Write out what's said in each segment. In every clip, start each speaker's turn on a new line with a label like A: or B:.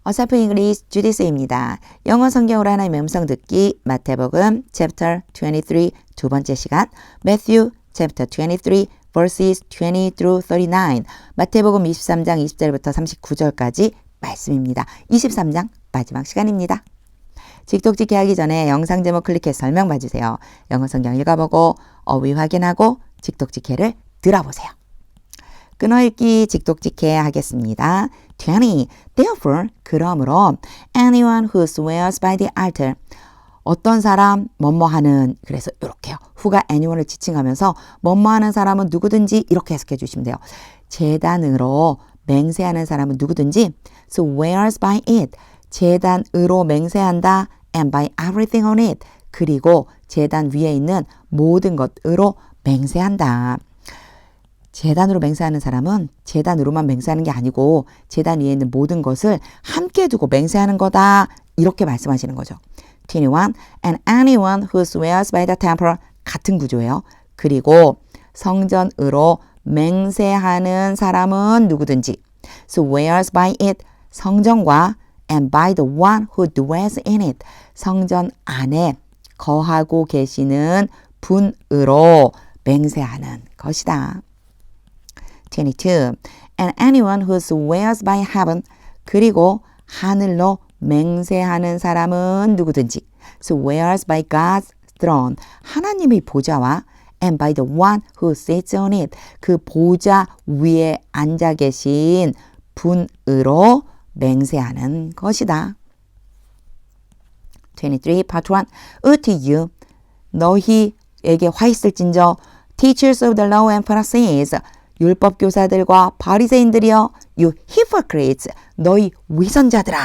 A: 어설픈 잉글리시 주디스입니다. 영어 성경으로 하나님의 음성 듣기 마태복음 chapter 23 두 번째 시간 Matthew chapter 23 verses 20 through 39 마태복음 23장 20절부터 39절까지 말씀입니다. 23장 마지막 시간입니다. 직독직해 하기 전에 영상 제목 클릭해서 설명 봐주세요. 영어 성경 읽어보고 어휘 확인하고 직독직해를 들어보세요. 끊어읽기 직독직해 하겠습니다. 20. Therefore, 그러므로 anyone who swears by the altar 어떤 사람 뭐뭐하는 그래서 이렇게요. who가 anyone을 지칭하면서 뭐뭐하는 사람은 누구든지 이렇게 해석해 주시면 돼요. 제단으로 맹세하는 사람은 누구든지 swears by it 제단으로 맹세한다 and by everything on it 그리고 제단 위에 있는 모든 것으로 맹세한다. 제단으로 맹세하는 사람은 제단으로만 맹세하는 게 아니고 제단 위에 있는 모든 것을 함께 두고 맹세하는 거다. 이렇게 말씀하시는 거죠. 21. And anyone who swears by the temple 같은 구조예요. 그리고 성전으로 맹세하는 사람은 누구든지 swears by it 성전과 and by the one who dwells in it 성전 안에 거하고 계시는 분으로 맹세하는 것이다. 22. And anyone who swears by heaven 그리고 하늘로 맹세하는 사람은 누구든지 swears by God's throne 하나님의 보좌와 and by the one who sits on it 그 보좌 위에 앉아 계신 분으로 맹세하는 것이다. 23. Part 1. unto you 너희에게 화 있을진저 teachers of the law and Pharisees 율법 교사들과 바리새인들이여 you hypocrites 너희 위선자들아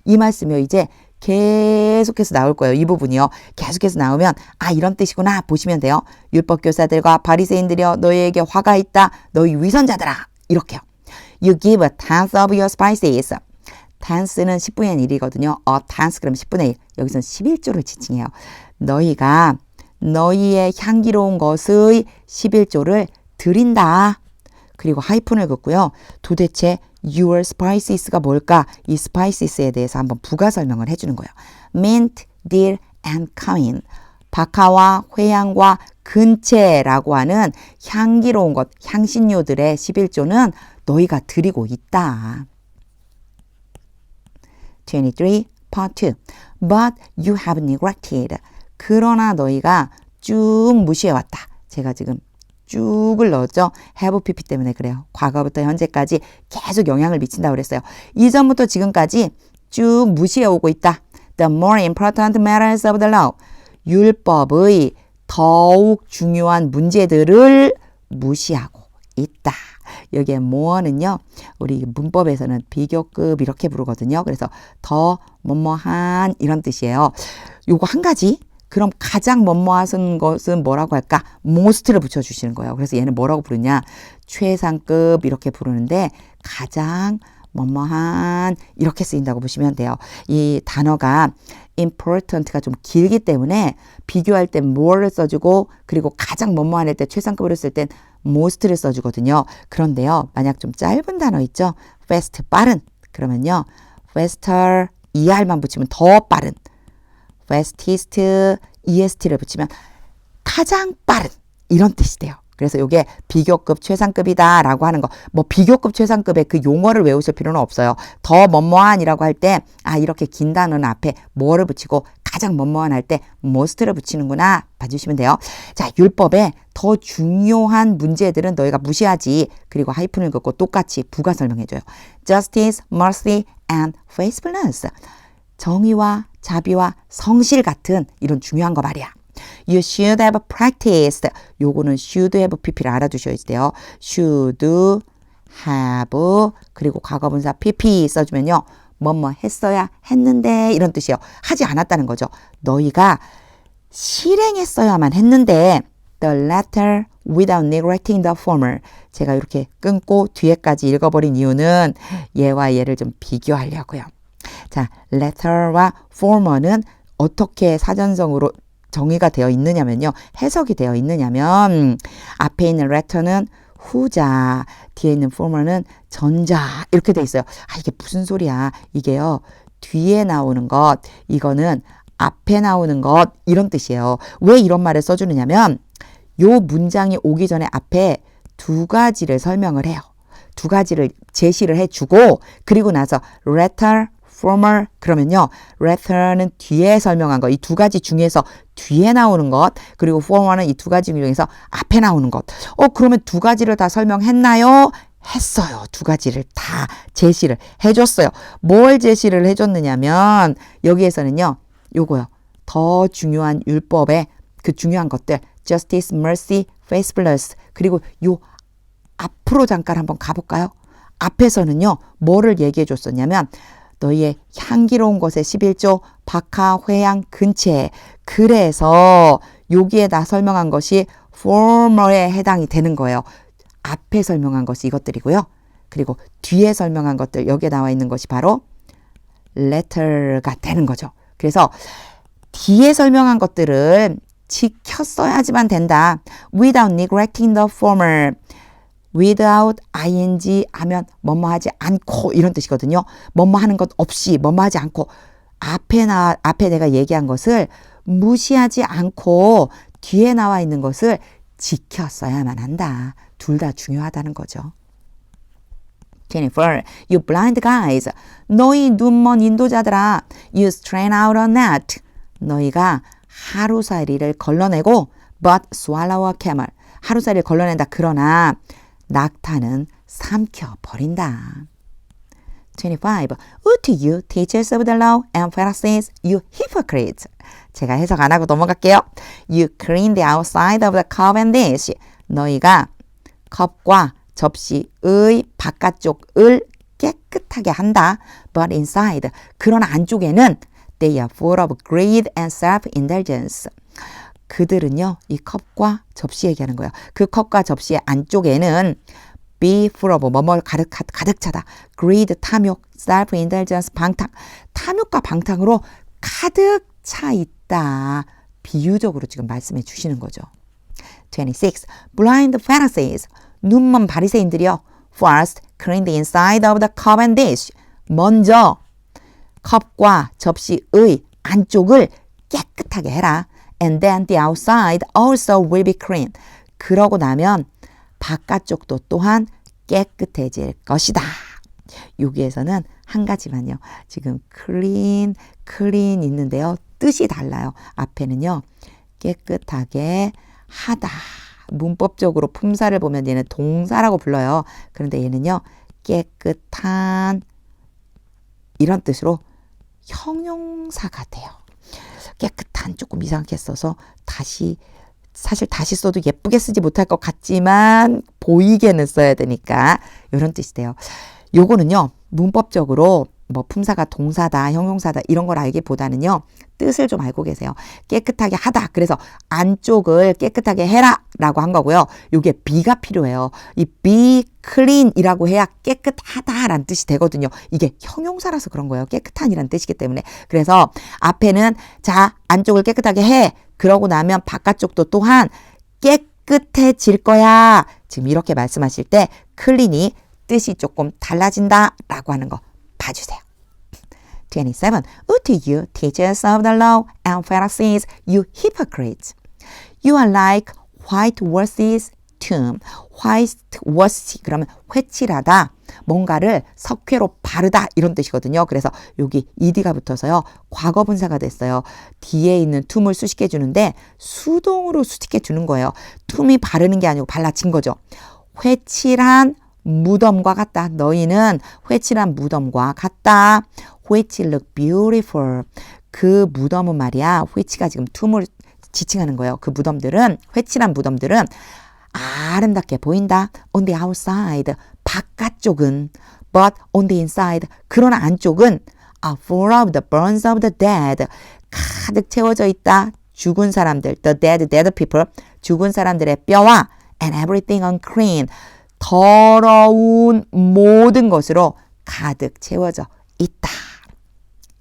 A: 이 말씀이요 이제 계속해서 나올 거예요. 이 부분이요. 계속해서 나오면 아 이런 뜻이구나 보시면 돼요. 율법 교사들과 바리새인들이여 너희에게 화가 있다. 너희 위선자들아 이렇게요. You give a tenth of your spices tenth는 10분의 1이거든요. a tenth 그러면 10분의 1 여기서는 11조를 지칭해요. 너희가 너희의 향기로운 것의 11조를 드린다. 그리고 하이픈을 긋고요. 도대체 your spices가 뭘까? 이 spices에 대해서 한번 부가 설명을 해주는 거예요. mint, dill, and cumin. 박하와 회향과 근채라고 하는 향기로운 것, 향신료들의 11조는 너희가 드리고 있다. 23. Part 2. But you have neglected. 그러나 너희가 쭉 무시해왔다. 제가 지금 쭉을 넣었죠. have pp 때문에 그래요. 과거부터 현재까지 계속 영향을 미친다고 그랬어요. 이전부터 지금까지 쭉 무시해오고 있다. The more important matters of the law. 율법의 더욱 중요한 문제들을 무시하고 있다. 여기에 more는요. 우리 문법에서는 비교급 이렇게 부르거든요. 그래서 더 뭐뭐한 이런 뜻이에요. 요거 한 가지 그럼 가장 뭐뭐하신 것은 뭐라고 할까? most를 붙여주시는 거예요. 그래서 얘는 뭐라고 부르냐? 최상급 이렇게 부르는데 가장 뭐뭐한 이렇게 쓰인다고 보시면 돼요. 이 단어가 important가 좀 길기 때문에 비교할 때 more를 써주고 그리고 가장 뭐뭐한 할 때 최상급으로 쓸 땐 most를 써주거든요. 그런데요. 만약 좀 짧은 단어 있죠? fast 빠른 그러면요. faster er만 붙이면 더 빠른 fastest, est를 붙이면 가장 빠른 이런 뜻이 돼요. 그래서 이게 비교급 최상급이다 라고 하는 거. 뭐 비교급 최상급의 그 용어를 외우실 필요는 없어요. 더 뭐뭐한이라고 할 때 아 이렇게 긴 단어는 앞에 뭐를 붙이고 가장 뭐뭐한 할 때 most를 붙이는구나 봐주시면 돼요. 자 율법에 더 중요한 문제들은 너희가 무시하지. 그리고 하이픈을 긋고 똑같이 부가 설명해줘요. Justice, mercy, and faithfulness. 정의와 자비와 성실 같은 이런 중요한 거 말이야. You should have practiced. 요거는 should have pp를 알아두셔야 돼요. should have 그리고 과거분사 pp 써주면요. 뭐뭐 했어야 했는데 이런 뜻이에요. 하지 않았다는 거죠. 너희가 실행했어야만 했는데 the latter without neglecting the former. 제가 이렇게 끊고 뒤에까지 읽어버린 이유는 얘와 얘를 좀 비교하려고요. 자, letter와 former는 어떻게 사전성으로 정의가 되어 있느냐면요. 해석이 되어 있느냐면 앞에 있는 letter는 후자, 뒤에 있는 former는 전자 이렇게 돼 있어요. 아, 이게 무슨 소리야. 이게요. 뒤에 나오는 것, 이거는 앞에 나오는 것 이런 뜻이에요. 왜 이런 말을 써주느냐면 요 문장이 오기 전에 앞에 두 가지를 설명을 해요. 두 가지를 제시를 해주고 그리고 나서 later, former 그러면요. letter는 뒤에 설명한 거, 이 두 가지 중에서 뒤에 나오는 것 그리고 former는 이 두 가지 중에서 앞에 나오는 것. 그러면 두 가지를 다 설명했나요? 했어요. 두 가지를 다 제시를 해줬어요. 뭘 제시를 해줬느냐면 여기에서는요. 요거요. 더 중요한 율법의 그 중요한 것들 justice, mercy, faithfulness 그리고 요 앞으로 잠깐 한번 가볼까요? 앞에서는요. 뭐를 얘기해 줬었냐면 너희의 향기로운 것의 11조 박하, 회양, 근체 그래서 여기에다 설명한 것이 former에 해당이 되는 거예요. 앞에 설명한 것이 이것들이고요. 그리고 뒤에 설명한 것들 여기에 나와 있는 것이 바로 letter가 되는 거죠. 그래서 뒤에 설명한 것들은 지켰어야지만 된다. Without neglecting the former. without ing 하면 뭐뭐 하지 않고 이런 뜻이거든요. 뭐뭐 하는 것 없이 뭐뭐 하지 않고 앞에 내가 얘기한 것을 무시하지 않고 뒤에 나와 있는 것을 지켰어야만 한다. 둘 다 중요하다는 거죠. Jennifer, you blind guys. 너희 눈먼 인도자들아. You strain out a gnat. 너희가 하루살이를 걸러내고 but swallow a camel. 하루살이를 걸러낸다. 그러나 낙타는 삼켜버린다. 25. Woe to you, teachers of the law and Pharisees, you hypocrites. 제가 해석 안 하고 넘어갈게요. You clean the outside of the cup and dish. 너희가 컵과 접시의 바깥쪽을 깨끗하게 한다. But inside, 그러나 안쪽에는 they are full of greed and self-indulgence. 그들은요, 이 컵과 접시 얘기하는 거예요. 그 컵과 접시의 안쪽에는 be full of 뭐뭐 가득 차다. greed, 탐욕, self-indulgence, 방탕. 탐욕과 방탕으로 가득 차 있다. 비유적으로 지금 말씀해 주시는 거죠. 26. Blind Pharisees. 눈먼 바리새인들이요. First, clean the inside of the cup and dish. 먼저 컵과 접시의 안쪽을 깨끗하게 해라. And then the outside also will be clean. 그러고 나면 바깥쪽도 또한 깨끗해질 것이다. 여기에서는 한 가지만요. 지금 clean 있는데요. 뜻이 달라요. 앞에는요. 깨끗하게 하다. 문법적으로 품사를 보면 얘는 동사라고 불러요. 그런데 얘는요. 깨끗한 이런 뜻으로 형용사가 돼요. 깨끗한 조금 이상하게 써서 사실 다시 써도 예쁘게 쓰지 못할 것 같지만 보이게는 써야 되니까 이런 뜻이 돼요. 요거는요. 문법적으로 뭐 품사가 동사다, 형용사다 이런 걸 알기보다는요. 뜻을 좀 알고 계세요. 깨끗하게 하다. 그래서 안쪽을 깨끗하게 해라 라고 한 거고요. 요게 be가 필요해요. 이 be clean 이라고 해야 깨끗하다 라는 뜻이 되거든요. 이게 형용사라서 그런 거예요. 깨끗한이라는 뜻이기 때문에. 그래서 앞에는 자 안쪽을 깨끗하게 해. 그러고 나면 바깥쪽도 또한 깨끗해질 거야. 지금 이렇게 말씀하실 때 clean이 뜻이 조금 달라진다 라고 하는 거 봐주세요. 27. Woe to you, teachers of the law and Pharisees, you hypocrites. You are like whitewashed tomb. whitewash 그러면 회칠하다. 뭔가를 석회로 바르다 이런 뜻이거든요. 그래서 여기 ed가 붙어서요. 과거분사가 됐어요. 뒤에 있는 tum을 수식해 주는데 수동으로 수식해 주는 거예요. tum이 바르는 게 아니고 발라진 거죠. 회칠한 무덤과 같다. 너희는 회칠한 무덤과 같다. Which look beautiful. 그 무덤은 말이야. which가 지금 tum을 지칭하는 거예요. 그 무덤들은 회칠한 무덤들은 아름답게 보인다. On the outside. 바깥쪽은 but on the inside. 그러나 안쪽은 are full of the bones of the dead. 가득 채워져 있다. 죽은 사람들. The dead people. 죽은 사람들의 뼈와 and everything unclean. 더러운 모든 것으로 가득 채워져 있다.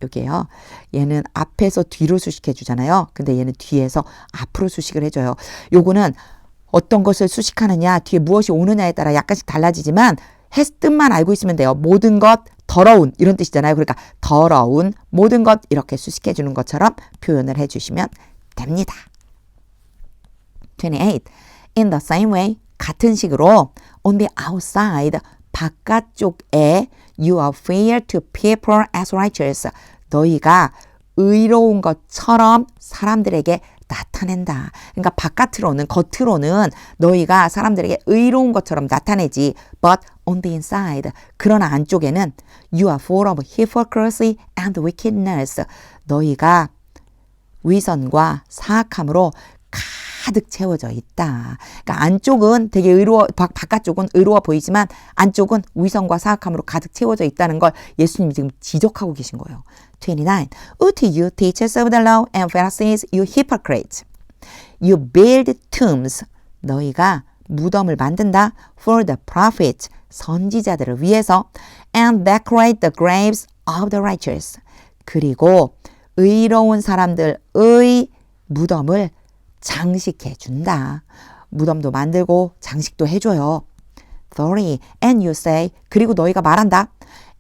A: 여기에요. 얘는 앞에서 뒤로 수식해 주잖아요. 근데 얘는 뒤에서 앞으로 수식을 해줘요. 요거는 어떤 것을 수식하느냐, 뒤에 무엇이 오느냐에 따라 약간씩 달라지지만 뜻만 알고 있으면 돼요. 모든 것, 더러운 이런 뜻이잖아요. 그러니까 더러운, 모든 것 이렇게 수식해 주는 것처럼 표현을 해주시면 됩니다. 28. In the same way, 같은 식으로 on the outside, 바깥쪽에 you appear to people as righteous. 너희가 의로운 것처럼 사람들에게 나타낸다. 그러니까 바깥으로는, 겉으로는 너희가 사람들에게 의로운 것처럼 나타내지. But on the inside, 그러나 안쪽에는 you are full of hypocrisy and wickedness. 너희가 위선과 사악함으로 가득 채워져 있다. 그러니까 안쪽은 되게 의로워, 바깥쪽은 의로워 보이지만 안쪽은 위선과 사악함으로 가득 채워져 있다는 걸 예수님이 지금 지적하고 계신 거예요. 29. Woe to you, teachers of the law and Pharisees, you hypocrites. You build tombs. 너희가 무덤을 만든다. For the prophets, 선지자들을 위해서. And decorate the graves of the righteous. 그리고 의로운 사람들의 무덤을 장식해 준다. 무덤도 만들고 장식도 해줘요. 30. And you say, 그리고 너희가 말한다.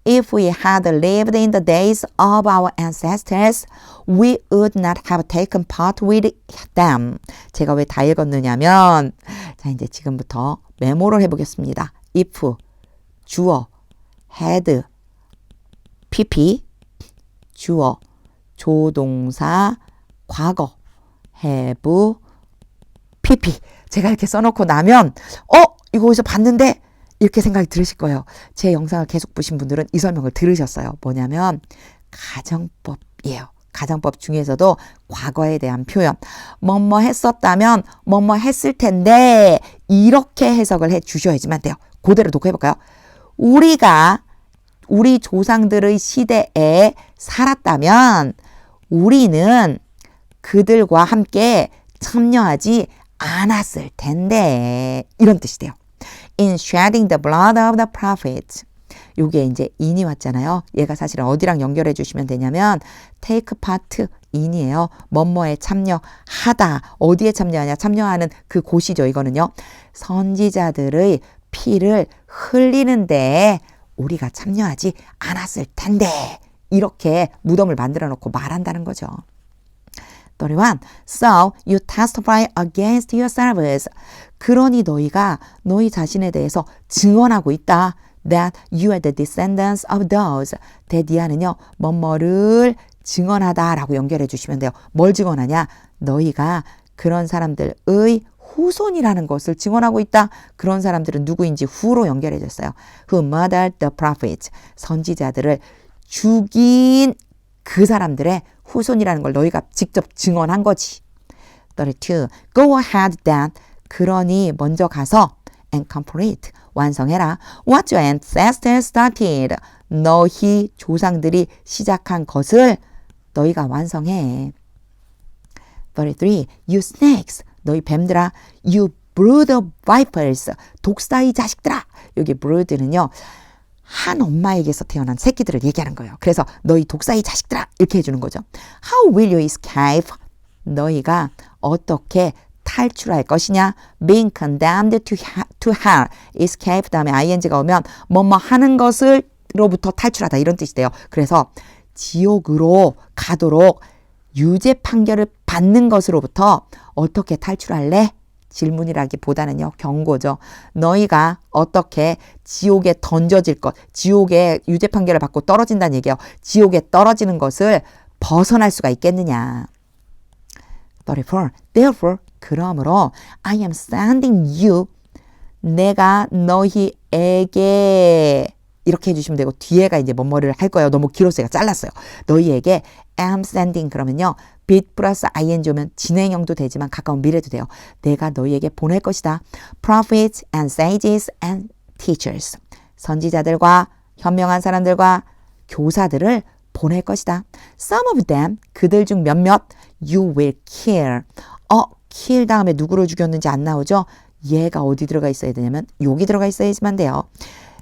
A: If we had lived in the days of our ancestors, we would not have taken part with them. 제가 왜 다 읽었느냐면, 자, 이제 지금부터 메모를 해보겠습니다. if, 주어, had, pp, 주어, 조동사, 과거, have, pp. 제가 이렇게 써놓고 나면 이거 어디서 봤는데 이렇게 생각이 들으실 거예요. 제 영상을 계속 보신 분들은 이 설명을 들으셨어요. 뭐냐면 가정법이에요. 가정법 중에서도 과거에 대한 표현. 뭐뭐 했었다면 뭐뭐 했을 텐데 이렇게 해석을 해 주셔야지만 돼요. 그대로 놓고 해볼까요? 우리가 우리 조상들의 시대에 살았다면 우리는 그들과 함께 참여하지 않았을 텐데 이런 뜻이 돼요. In shedding the blood of the prophets. 요게 이제 in이 왔잖아요. 얘가 사실은 어디랑 연결해 주시면 되냐면 take part in이에요. 뭐뭐에 참여하다. 어디에 참여하냐? 참여하는 그 곳이죠. 이거는요. 선지자들의 피를 흘리는데 우리가 참여하지 않았을 텐데 이렇게 무덤을 만들어 놓고 말한다는 거죠. 31. So you testify against yourselves. 그러니 너희가 너희 자신에 대해서 증언하고 있다. That you are the descendants of those. 대디아는요. 뭐뭐를 증언하다라고 연결해 주시면 돼요. 뭘 증언하냐? 너희가 그런 사람들의 후손이라는 것을 증언하고 있다. 그런 사람들은 누구인지 후로 연결해 줬어요. Who murdered the prophets. 선지자들을 죽인 그 사람들의 후손이라는 걸 너희가 직접 증언한 거지. 32. Go ahead then. 그러니 먼저 가서 and complete. 완성해라. What your ancestors started. 너희 조상들이 시작한 것을 너희가 완성해. 33. You snakes. 너희 뱀들아. You brood of vipers. 독사의 자식들아. 여기 brood는요. 한 엄마에게서 태어난 새끼들을 얘기하는 거예요. 그래서 너희 독사의 자식들아 이렇게 해주는 거죠. How will you escape? 너희가 어떻게 탈출할 것이냐? Being condemned to hell. escape 다음에 ing가 오면 뭐뭐 하는 것을로부터 탈출하다 이런 뜻이 돼요. 그래서 지옥으로 가도록 유죄 판결을 받는 것으로부터 어떻게 탈출할래? 질문이라기보다는요. 경고죠. 너희가 어떻게 지옥에 던져질 것, 지옥에 유죄 판결을 받고 떨어진다는 얘기예요. 지옥에 떨어지는 것을 벗어날 수가 있겠느냐. 34. Therefore, 그러므로 I am sending you. 내가 너희에게 이렇게 해주시면 되고 뒤에가 이제 뭐뭐를 할 거예요. 너무 길어서 제가 잘랐어요. 너희에게 am sending 그러면요. be 플러스 ing 오면 진행형도 되지만 가까운 미래도 돼요. 내가 너희에게 보낼 것이다. prophets and sages and teachers. 선지자들과 현명한 사람들과 교사들을 보낼 것이다. Some of them 그들 중 몇몇 you will kill. kill 다음에 누구를 죽였는지 안 나오죠? 얘가 어디 들어가 있어야 되냐면 여기 들어가 있어야지만 돼요.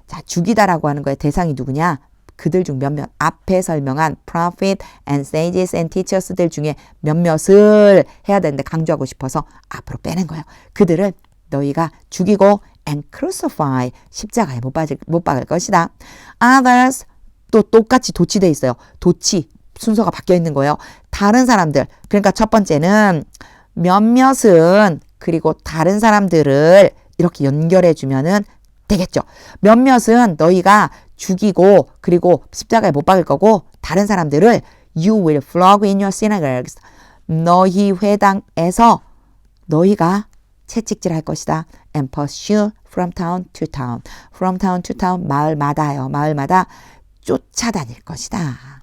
A: 자, 죽이다라고 하는 거의 대상이 누구냐? 그들 중 몇몇 앞에 설명한 prophet and sages and teachers들 중에 몇몇을 해야 되는데 강조하고 싶어서 앞으로 빼낸 거예요. 그들을 너희가 죽이고 and crucify 십자가에 못 박을 것이다. Others 또 똑같이 도치돼 있어요. 도치 순서가 바뀌어 있는 거예요. 다른 사람들 그러니까 첫 번째는 몇몇은 그리고 다른 사람들을 이렇게 연결해 주면은 되겠죠. 몇몇은 너희가 죽이고 그리고 십자가에 못 박을 거고 다른 사람들을 you will flog in your synagogues 너희 회당에서 너희가 채찍질 할 것이다. and pursue from town to town. from town to town 마을마다요. 마을마다 쫓아다닐 것이다.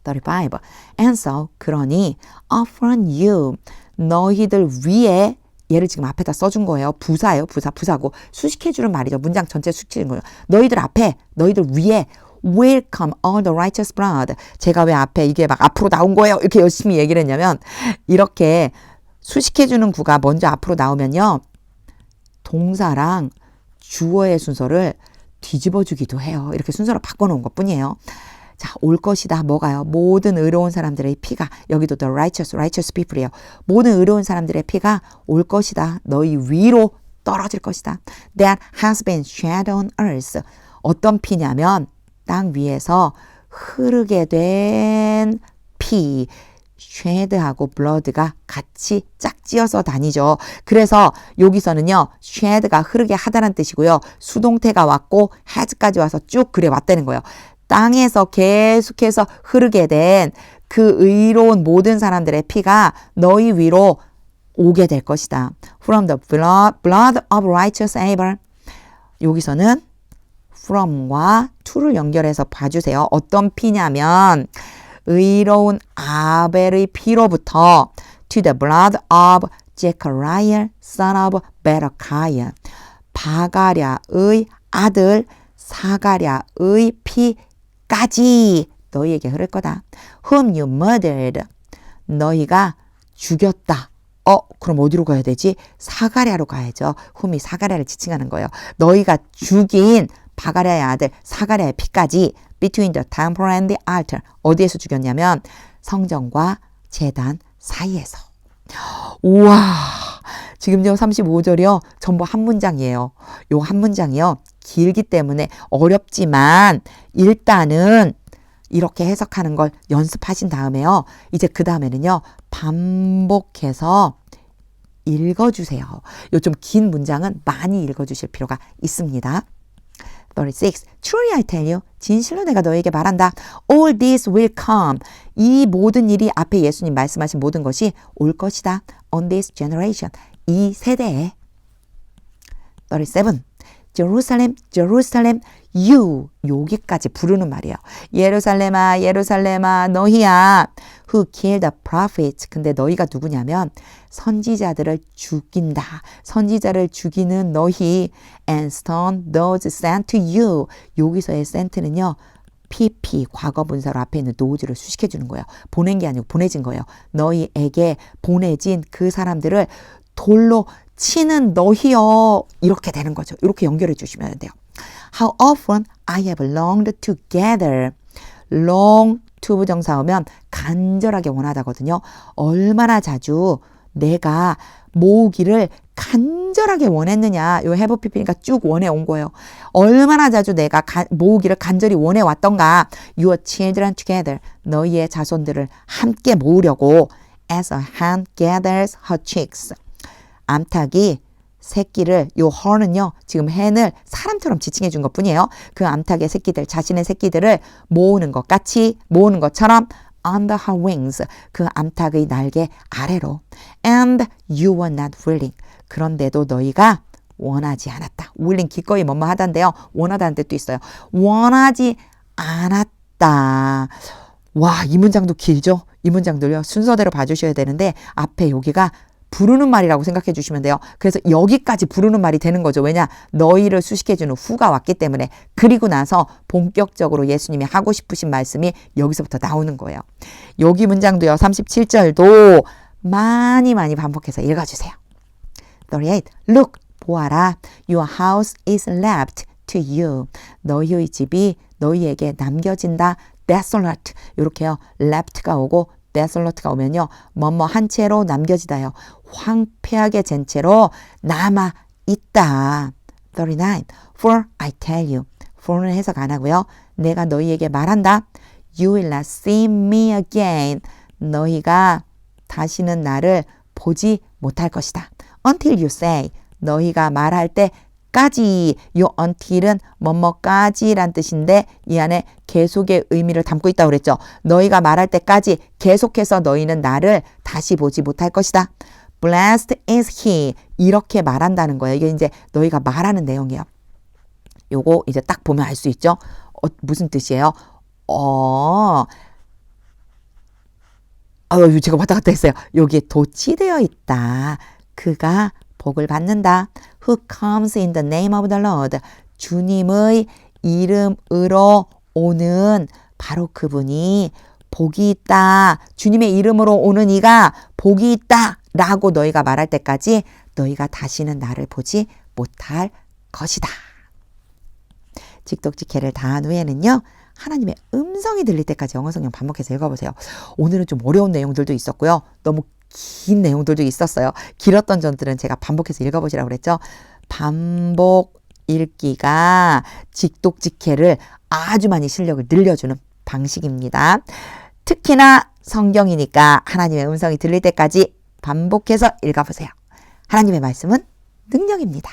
A: 35. And so 그러니 upon you 너희들 위에 얘를 지금 앞에다 써준 거예요. 부사예요. 부사고 수식해주는 말이죠. 문장 전체 수식해주는 거예요. 너희들 앞에 너희들 위에 will come all the righteous blood. 제가 왜 앞에 이게 막 앞으로 나온 거예요. 이렇게 열심히 얘기를 했냐면 이렇게 수식해주는 구가 먼저 앞으로 나오면요. 동사랑 주어의 순서를 뒤집어주기도 해요. 이렇게 순서를 바꿔놓은 것뿐이에요. 자, 올 것이다. 뭐가요? 모든 의로운 사람들의 피가 여기도 the righteous people이에요. 모든 의로운 사람들의 피가 올 것이다. 너희 위로 떨어질 것이다. That has been shed on earth. 어떤 피냐면 땅 위에서 흐르게 된 피. shed하고 blood가 같이 짝지어서 다니죠. 그래서 여기서는요. shed가 흐르게 하다는 뜻이고요. 수동태가 왔고 has까지 와서 쭉 그래 왔다는 거예요. 땅에서 계속해서 흐르게 된 그 의로운 모든 사람들의 피가 너희 위로 오게 될 것이다. From the blood of righteous Abel. 여기서는 from과 to를 연결해서 봐주세요. 어떤 피냐면 의로운 아벨의 피로부터 to the blood of Zechariah, son of Berechiah. 바가랴의 아들 사가랴의 피까지 너희에게 흐를 거다. Whom you murdered. 너희가 죽였다. 그럼 어디로 가야 되지? 사가랴로 가야죠. whom이 사가랴를 지칭하는 거예요. 너희가 죽인 바가랴의 아들 사가랴의 피까지 between the temple and the altar. 어디에서 죽였냐면 성전과 제단 사이에서. 우와. 지금요 35절이요. 전부 한 문장이에요. 요 한 문장이요. 길기 때문에 어렵지만 일단은 이렇게 해석하는 걸 연습하신 다음에요. 이제 그 다음에는요. 반복해서 읽어주세요. 요 좀 긴 문장은 많이 읽어주실 필요가 있습니다. 36. Truly I tell you. 진실로 내가 너에게 말한다. All this will come. 이 모든 일이 앞에 예수님 말씀하신 모든 것이 올 것이다. On this generation. 이 세대에. 37. Jerusalem, Jerusalem, you. 여기까지 부르는 말이에요. 예루살렘아, 예루살렘아, 너희야. Who killed the prophets. 근데 너희가 누구냐면 선지자들을 죽인다. 선지자를 죽이는 너희. And stone those sent to you. 여기서의 sent는요. PP, 과거 분사로 앞에 있는 nose를 수식해 주는 거예요. 보낸 게 아니고 보내진 거예요. 너희에게 보내진 그 사람들을 돌로 치는 너희여. 이렇게 되는 거죠. 이렇게 연결해 주시면 돼요. How often I have longed to gather. long to 부정사 오면 간절하게 원하다거든요. 얼마나 자주 내가 모으기를 간절하게 원했느냐. 요 have pp니까 쭉 원해 온 거예요. 얼마나 자주 내가 모으기를 간절히 원해 왔던가. Your children together. 너희의 자손들을 함께 모으려고 as a hen gathers her chicks. 암탉이 새끼를 요 her는요. 지금 hen을 사람처럼 지칭해 준 것뿐이에요. 그 암탉의 새끼들 자신의 새끼들을 모으는 것 같이 모으는 것처럼 under her wings. 그 암탉의 날개 아래로. And you were not willing. 그런데도 너희가 원하지 않았다. willing 기꺼이 뭐뭐 하단데요. 원하다는 뜻도 있어요. 원하지 않았다. 와, 이 문장도 길죠? 이 문장들요. 순서대로 봐주셔야 되는데 앞에 여기가 부르는 말이라고 생각해 주시면 돼요. 그래서 여기까지 부르는 말이 되는 거죠. 왜냐? 너희를 수식해주는 후가 왔기 때문에. 그리고 나서 본격적으로 예수님이 하고 싶으신 말씀이 여기서부터 나오는 거예요. 여기 문장도요. 37절도 많이 반복해서 읽어주세요. 38. Look, 보아라. Your house is left to you. 너희의 집이 너희에게 남겨진다. Desolate. 이렇게요. Left가 오고 desolat가 오면요. 뭐뭐 한 채로 남겨지다요. 황폐하게 된 채로 남아 있다. 39. For I tell you. for는 해석 안 하고요. 내가 너희에게 말한다. You will not see me again. 너희가 다시는 나를 보지 못할 것이다. Until you say. 너희가 말할 때까지. 요 until은 뭐뭐까지란 뜻인데 이 안에 계속의 의미를 담고 있다고 그랬죠. 너희가 말할 때까지 계속해서 너희는 나를 다시 보지 못할 것이다. Blessed is he. 이렇게 말한다는 거예요. 이게 이제 너희가 말하는 내용이에요. 요거 이제 딱 보면 알 수 있죠. 무슨 뜻이에요? 제가 왔다 갔다 했어요. 여기에 도치되어 있다. 그가 복을 받는다. Who comes in the name of the Lord. 주님의 이름으로 오는 바로 그분이 복이 있다. 주님의 이름으로 오는 이가 복이 있다. 라고 너희가 말할 때까지 너희가 다시는 나를 보지 못할 것이다. 직독직해를 다 한 후에는요. 하나님의 음성이 들릴 때까지 영어 성경 반복해서 읽어보세요. 오늘은 좀 어려운 내용들도 있었고요. 너무 긴 내용들도 있었어요. 길었던 점들은 제가 반복해서 읽어보시라고 그랬죠. 반복 읽기가 직독직해를 아주 많이 실력을 늘려주는 방식입니다. 특히나 성경이니까 하나님의 음성이 들릴 때까지 반복해서 읽어보세요. 하나님의 말씀은 능력입니다.